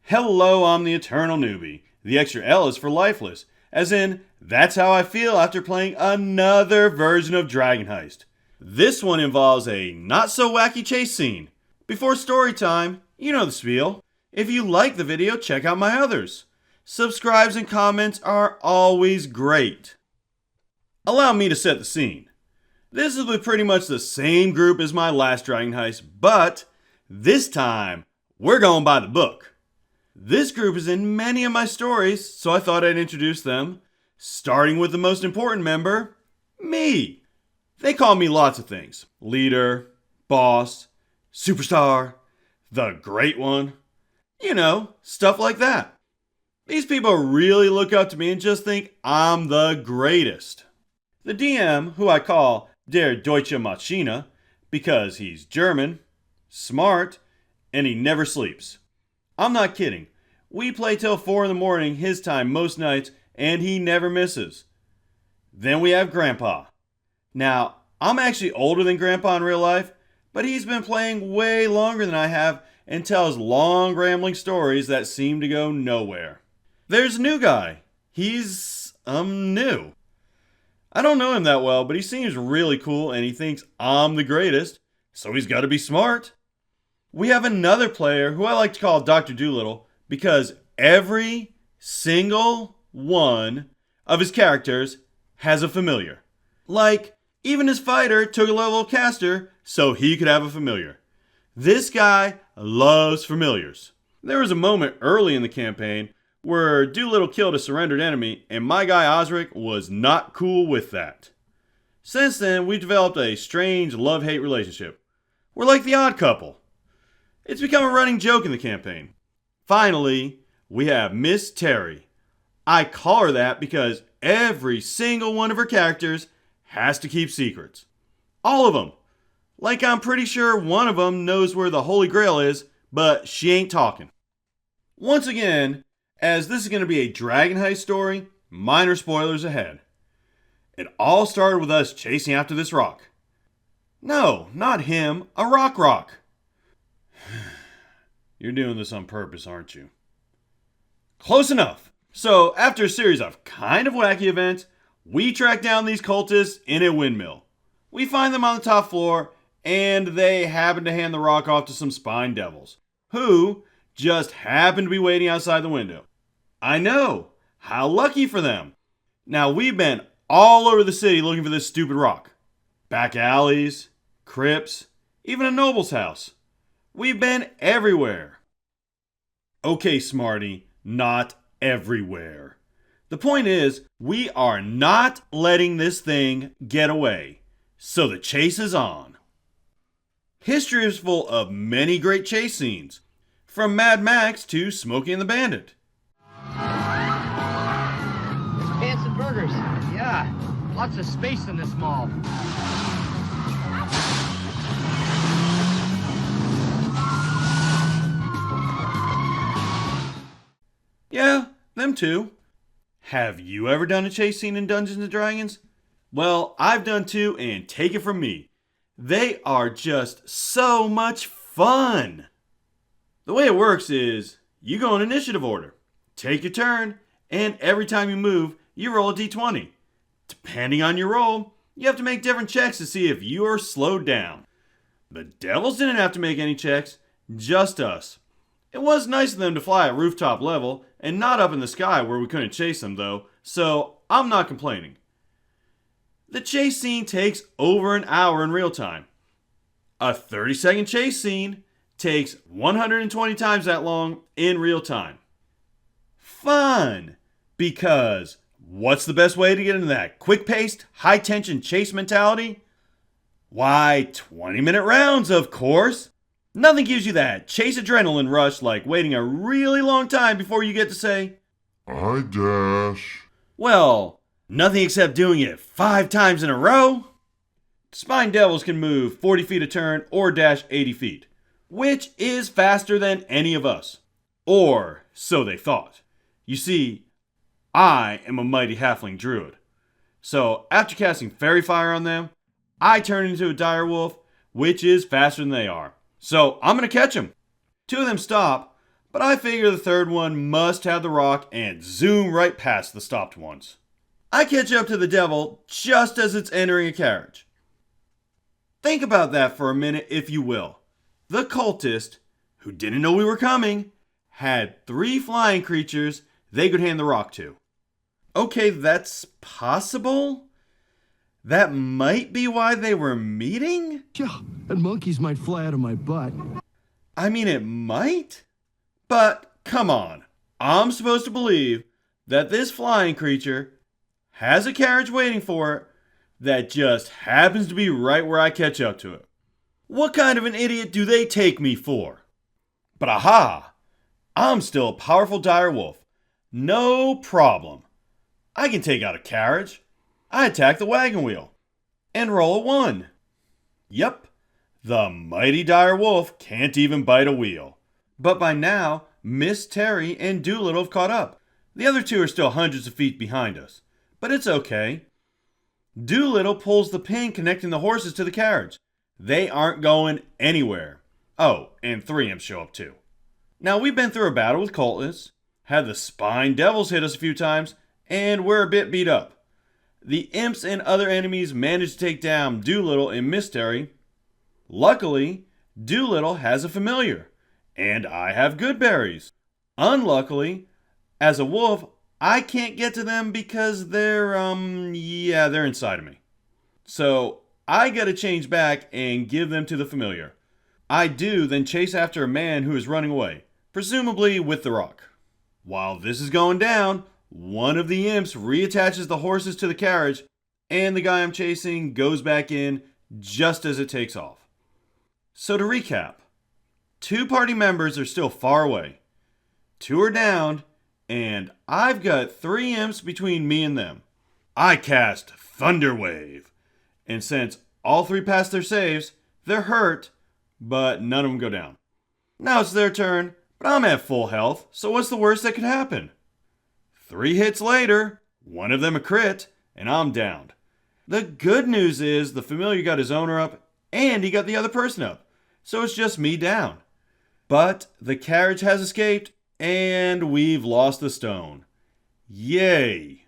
Hello, I'm the Eternal Newbie. The extra L is for lifeless, as in, that's how I feel after playing another version of Dragon Heist. This one involves a not-so-wacky chase scene. Before story time, you know the spiel. If you like the video, check out my others. Subscribes and comments are always great. Allow me to set the scene. This is with pretty much the same group as my last Dragon Heist, but this time, we're going by the book. This group is in many of my stories, so I thought I'd introduce them, starting with the most important member, me. They call me lots of things. Leader, boss, superstar, the great one. You know, stuff like that. These people really look up to me and just think I'm the greatest. The DM, who I call Der Deutsche Maschine, because he's German, smart, and he never sleeps. I'm not kidding. We play till 4 in the morning his time most nights, and he never misses. Then we have Grandpa. Now, I'm actually older than Grandpa in real life, but he's been playing way longer than I have and tells long rambling stories that seem to go nowhere. There's a new guy. He's, new. I don't know him that well, but he seems really cool and he thinks I'm the greatest, so he's got to be smart. We have another player who I like to call Dr. Doolittle because every single one of his characters has a familiar. Like, even his fighter took a level of caster so he could have a familiar. This guy loves familiars. There was a moment early in the campaign where Doolittle killed a surrendered enemy and my guy Osric was not cool with that. Since then, we've developed a strange love-hate relationship. We're like the odd couple. It's become a running joke in the campaign. Finally, we have Miss Terry. I call her that because every single one of her characters has to keep secrets. All of them. Like I'm pretty sure one of them knows where the Holy Grail is, but she ain't talking. Once again, as this is going to be a Dragon Heist story, minor spoilers ahead. It all started with us chasing after this rock. No, not him, a rock. You're doing this on purpose, aren't you? Close enough. So, after a series of kind of wacky events, we track down these cultists in a windmill. We find them on the top floor, and they happen to hand the rock off to some spine devils, who just happen to be waiting outside the window. I know. How lucky for them. Now, we've been all over the city looking for this stupid rock. Back alleys, crypts, even a noble's house. We've been everywhere. Okay, Smarty, not everywhere. The point is, we are not letting this thing get away. So the chase is on. History is full of many great chase scenes. From Mad Max to Smokey and the Bandit. Pants and burgers. Yeah, lots of space in this mall. Yeah, them too. Have you ever done a chase scene in Dungeons & Dragons? Well, I've done two, and take it from me. They are just so much fun. The way it works is, you go in initiative order, take your turn, and every time you move, you roll a d20. Depending on your roll, you have to make different checks to see if you are slowed down. The devils didn't have to make any checks, just us. It was nice of them to fly at rooftop level and not up in the sky where we couldn't chase them though, so I'm not complaining. The chase scene takes over an hour in real time. A 30-second chase scene takes 120 times that long in real time. Fun! Because what's the best way to get into that quick-paced, high-tension chase mentality? Why, 20-minute rounds, of course! Nothing gives you that chase adrenaline rush like waiting a really long time before you get to say, I dash. well, nothing except doing it 5 times in a row. Spine devils can move 40 feet a turn or dash 80 feet, which is faster than any of us. Or so they thought. You see, I am a mighty halfling druid. So after casting fairy fire on them, I turn into a dire wolf, which is faster than they are. So I'm going to catch them. 2 of them stop, but I figure the third one must have the rock and zoom right past the stopped ones. I catch up to the devil just as it's entering a carriage. Think about that for a minute, if you will. The cultist, who didn't know we were coming, had 3 flying creatures they could hand the rock to. Okay, that's possible? That might be why they were meeting? Yeah, and monkeys might fly out of my butt. I mean, it might? But, come on. I'm supposed to believe that this flying creature has a carriage waiting for it that just happens to be right where I catch up to it. What kind of an idiot do they take me for? But aha! I'm still a powerful dire wolf. No problem. I can take out a carriage. I attack the wagon wheel and roll a 1. Yep, the mighty dire wolf can't even bite a wheel. But by now, Miss Terry and Doolittle have caught up. The other 2 are still hundreds of feet behind us, but it's okay. Doolittle pulls the pin connecting the horses to the carriage. They aren't going anywhere. Oh, and 3 imps show up too. Now, we've been through a battle with cultists, had the spine devils hit us a few times, and we're a bit beat up. The imps and other enemies managed to take down Doolittle and Miss Terry. Luckily, Doolittle has a familiar, and I have good berries. Unluckily, as a wolf, I can't get to them because they're inside of me. So, I gotta change back and give them to the familiar. I do, then chase after a man who is running away, presumably with the rock. While this is going down, one of the imps reattaches the horses to the carriage, and the guy I'm chasing goes back in just as it takes off. So to recap, 2 party members are still far away, 2 are downed, and I've got 3 imps between me and them. I cast Thunder Wave, and since all 3 passed their saves, they're hurt, but none of them go down. Now it's their turn, but I'm at full health, so what's the worst that could happen? 3 hits later, one of them a crit, and I'm downed. The good news is the familiar got his owner up, and he got the other person up, so it's just me down. But the carriage has escaped, and we've lost the stone. Yay!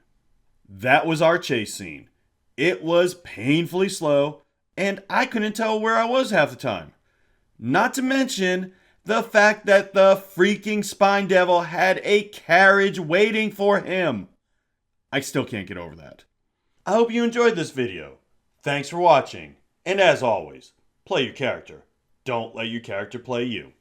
That was our chase scene. It was painfully slow, and I couldn't tell where I was half the time. Not to mention the fact that the freaking spine devil had a carriage waiting for him. I still can't get over that. I hope you enjoyed this video. Thanks for watching, and as always, play your character. Don't let your character play you.